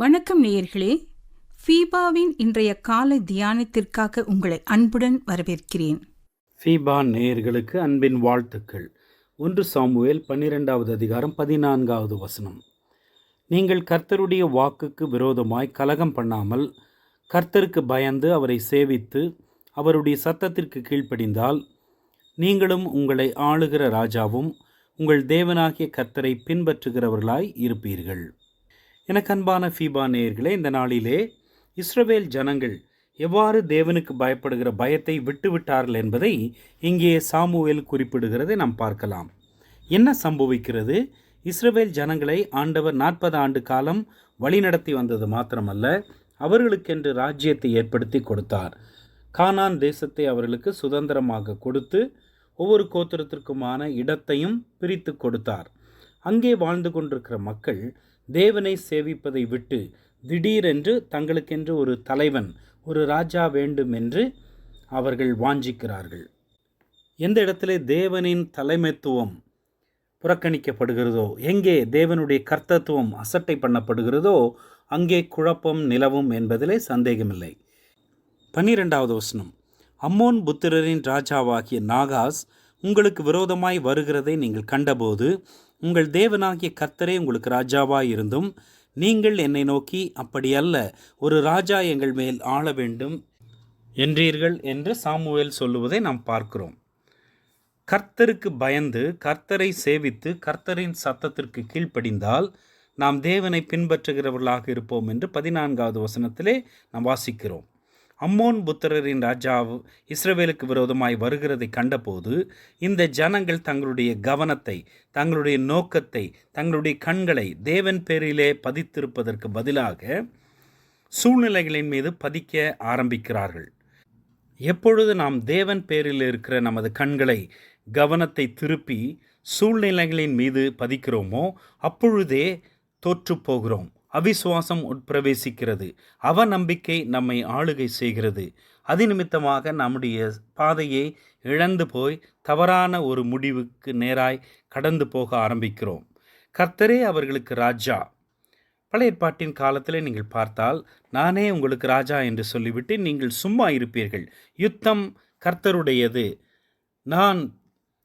வணக்கம் நேயர்களே. ஃபீபாவின் இன்றைய காலை தியானத்திற்காக உங்களை அன்புடன் வரவேற்கிறேன். ஃபீபா நேயர்களுக்கு அன்பின் வாழ்த்துக்கள். 1 சாமுவேல் 12வது அதிகாரம் 14வது வசனம். நீங்கள் கர்த்தருடைய வாக்குக்கு விரோதமாய் கலகம் பண்ணாமல் கர்த்தருக்கு பயந்து அவரை சேவித்து அவருடைய சத்தத்திற்கு கீழ்ப்படிந்தால் நீங்களும் உங்களை ஆளுகிற ராஜாவும் உங்கள் தேவனாகிய கர்த்தரை பின்பற்றுகிறவர்களாய் இருப்பீர்கள். எனக்கு அன்பான ஃபீபா நேயர்களே, இந்த நாளிலே இஸ்ரவேல் ஜனங்கள் எவ்வாறு தேவனுக்கு பயப்படுகிற பயத்தை விட்டுவிட்டார்கள் என்பதை இங்கே சாமுவேல் குறிப்பிடுகிறதை நாம் பார்க்கலாம். என்ன சம்பவிக்கிறது? இஸ்ரவேல் ஜனங்களை ஆண்டவர் 40 ஆண்டு காலம் வழிநடத்தி வந்தது மாத்திரமல்ல, அவர்களுக்கென்று ராஜ்யத்தை ஏற்படுத்தி கொடுத்தார். கானான் தேசத்தை அவர்களுக்கு சுதந்திரமாக கொடுத்து ஒவ்வொரு கோத்திரத்திற்குமான இடத்தையும் பிரித்து கொடுத்தார். அங்கே வாழ்ந்து கொண்டிருக்கிற மக்கள் தேவனை சேவிப்பதை விட்டு திடீரென்று தங்களுக்கென்று ஒரு தலைவன், ஒரு ராஜா வேண்டும் என்று அவர்கள் வாஞ்சிக்கிறார்கள். எந்த இடத்திலே தேவனின் தலைமைத்துவம் புறக்கணிக்கப்படுகிறதோ, எங்கே தேவனுடைய கர்த்தத்துவம் அசட்டை பண்ணப்படுகிறதோ, அங்கே குழப்பம் நிலவும் என்பதிலே சந்தேகமில்லை. 12வது வசனம். அம்மோன் புத்திரரின் ராஜாவாகிய நாகாஸ் உங்களுக்கு விரோதமாய் வருகிறதை நீங்கள் கண்டபோது உங்கள் தேவனாகிய கர்த்தரே உங்களுக்கு ராஜாவாய் இருந்தும் நீங்கள் என்னை நோக்கி அப்படி அல்ல, ஒரு ராஜா எங்கள் மேல் ஆள வேண்டும் என்றீர்கள் என்று சாமுவேல் சொல்லுவதை நாம் பார்க்கிறோம். கர்த்தருக்கு பயந்து கர்த்தரை சேவித்து கர்த்தரின் சத்தத்திற்கு கீழ்ப்படிந்தால் நாம் தேவனை பின்பற்றுகிறவர்களாக இருப்போம் என்று 14வது வசனத்திலே நாம் வாசிக்கிறோம். அம்மோன் புத்திரரின் ராஜா இஸ்ரவேலுக்கு விரோதமாய் வருகிறதை கண்டபோது இந்த ஜனங்கள் தங்களுடைய கவனத்தை, தங்களுடைய நோக்கத்தை, தங்களுடைய கண்களை தேவன் பேரிலே பதித்திருப்பதற்கு பதிலாக சூழ்நிலைகளின் மீது பதிக்க ஆரம்பிக்கிறார்கள். எப்பொழுது நாம் தேவன் பேரில் இருக்கிற நமது கண்களை, கவனத்தை திருப்பி சூழ்நிலைகளின் மீது பதிக்கிறோமோ அப்பொழுதே தோற்று போகிறோம். அவிசுவாசம் உட்பிரவேசிக்கிறது. அவநம்பிக்கை நம்மை ஆளுகை செய்கிறது. அதிநிமித்தமாக நம்முடைய பாதையை இழந்து போய் தவறான ஒரு முடிவுக்கு நேராய் கடந்து போக ஆரம்பிக்கிறோம். கர்த்தரே அவர்களுக்கு ராஜா. பழைய ஏற்பாட்டின் காலத்தில் நீங்கள் பார்த்தால், நானே உங்களுக்கு ராஜா என்று சொல்லிவிட்டு நீங்கள் சும்மா இருப்பீர்கள். யுத்தம் கர்த்தருடையது. நான்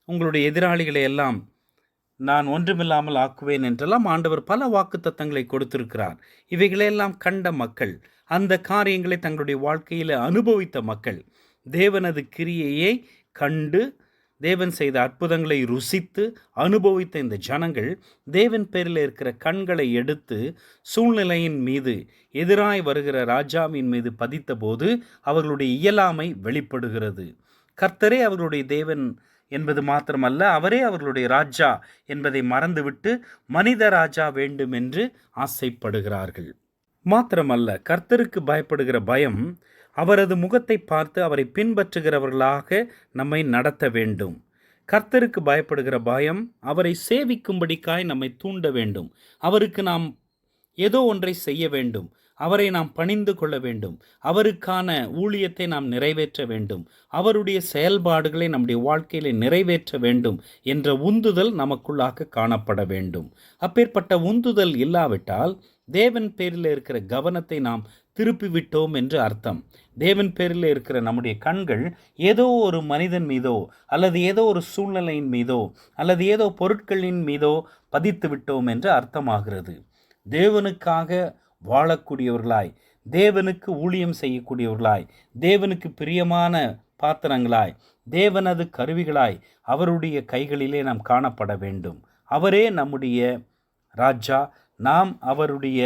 உங்களுடைய எதிராளிகளை எல்லாம் நான் ஒன்றுமில்லாமல் ஆக்குவேன் என்றெல்லாம் ஆண்டவர் பல வாக்குத்தத்தங்களை கொடுத்திருக்கிறார். இவைகளெல்லாம் கண்ட மக்கள், அந்த காரியங்களை தங்களுடைய வாழ்க்கையில் அனுபவித்த மக்கள், தேவனது கிரியையை கண்டு தேவன் செய்த அற்புதங்களை ருசித்து அனுபவித்த இந்த ஜனங்கள் தேவன் பேரில் இருக்கிற கண்களை எடுத்து சூழ்நிலையின் மீது, எதிராய் வருகிற ராஜாவின் மீது பதித்த போது அவர்களுடைய இயலாமை வெளிப்படுகிறது. கர்த்தரே அவர்களுடைய தேவன் என்பது மாத்திரமல்ல, அவரே அவர்களுடைய ராஜா என்பதை மறந்துவிட்டு மனித ராஜா வேண்டும் என்று ஆசைப்படுகிறார்கள். மாத்திரமல்ல, கர்த்தருக்கு பயப்படுகிற பயம் அவரது முகத்தை பார்த்து அவரை பின்பற்றுகிறவர்களாக நம்மை நடத்த வேண்டும். கர்த்தருக்கு பயப்படுகிற பயம் அவரை சேவிக்கும்படிக்காய் நம்மை தூண்ட வேண்டும். அவருக்கு நாம் ஏதோ ஒன்றை செய்ய வேண்டும். அவரை நாம் பணிந்து கொள்ள வேண்டும். அவருக்கான ஊழியத்தை நாம் நிறைவேற்ற வேண்டும். அவருடைய செயல்பாடுகளை நம்முடைய வாழ்க்கையிலே நிறைவேற்ற வேண்டும் என்ற உந்துதல் நமக்குள்ளாக காணப்பட வேண்டும். அப்பேற்பட்ட உந்துதல் இல்லாவிட்டால் தேவன் பேரில் இருக்கிற கவனத்தை நாம் திருப்பிவிட்டோம் என்று அர்த்தம். தேவன் பேரில் இருக்கிற நம்முடைய கண்கள் ஏதோ ஒரு மனிதன் மீதோ அல்லது ஏதோ ஒரு சூழ்நிலையின் மீதோ அல்லது ஏதோ பொருட்களின் மீதோ பதித்து விட்டோம் என்று அர்த்தமாகிறது. தேவனுக்காக வாழக்கூடியவர்களாய், தேவனுக்கு ஊழியம் செய்யக்கூடியவர்களாய், தேவனுக்கு பிரியமான பாத்திரங்களாய், தேவனது கருவிகளாய் அவருடைய கைகளிலே நாம் காணப்பட வேண்டும். அவரே நம்முடைய ராஜா, நாம் அவருடைய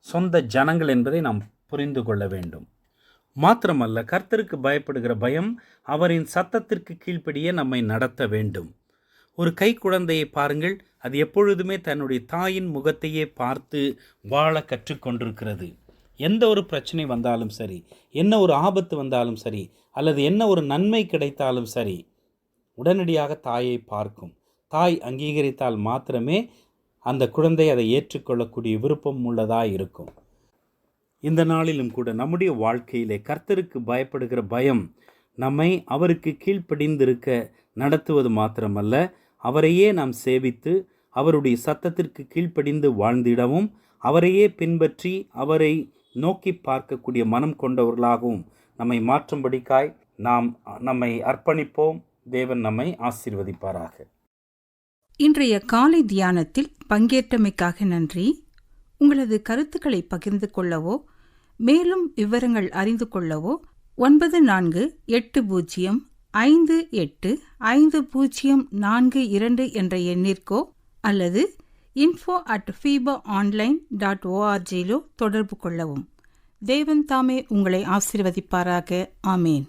சொந்த ஜனங்கள் என்பதை நாம் புரிந்து கொள்ள வேண்டும். மாத்திரமல்ல, கர்த்தருக்கு பயப்படுகிற பயம் அவரின் சத்தத்திற்கு கீழ்ப்படியே நம்மை நடத்த வேண்டும். ஒரு கை குழந்தையை பாருங்கள், அது எப்பொழுதுமே தன்னுடைய தாயின் முகத்தையே பார்த்து வாழ கற்றுக்கொண்டிருக்கிறது. எந்த ஒரு பிரச்சனை வந்தாலும் சரி, என்ன ஒரு ஆபத்து வந்தாலும் சரி, அல்லது என்ன ஒரு நன்மை கிடைத்தாலும் சரி, உடனடியாக தாயை பார்க்கும். தாய் அங்கீகரித்தால் மாத்திரமே அந்த குழந்தை அதை ஏற்றுக்கொள்ளக்கூடிய விருப்பம் உள்ளதாக இருக்கும். இந்த நாளிலும் கூட நம்முடைய வாழ்க்கையிலே கர்த்தருக்கு பயப்படுகிற பயம் நம்மை அவருக்கு கீழ்ப்படிந்திருக்க நடத்துவது மாத்திரமல்ல, அவரையே நாம் சேவித்து அவருடைய சத்தத்திற்கு கீழ்ப்படிந்து வாழ்ந்திடவும் அவரையே பின்பற்றி அவரை நோக்கி பார்க்கக்கூடிய மனம் கொண்டவர்களாகவும் நம்மை மாற்றும்படிக்காய் நாம் நம்மை அர்ப்பணிப்போம். தேவன் நம்மை ஆசீர்வதிப்பாராக. இன்றைய காலை தியானத்தில் பங்கேற்றமைக்காக நன்றி. உங்களது கருத்துக்களை பகிர்ந்து கொள்ளவோ மேலும் விவரங்கள் அறிந்து கொள்ளவோ 9458505042 என்ற எண்ணிற்கோ அல்லது info@fibaonline.org தொடர்பு கொள்ளவும். தேவன் தாமே உங்களை ஆசீர்வதிப்பாராக. ஆமேன்.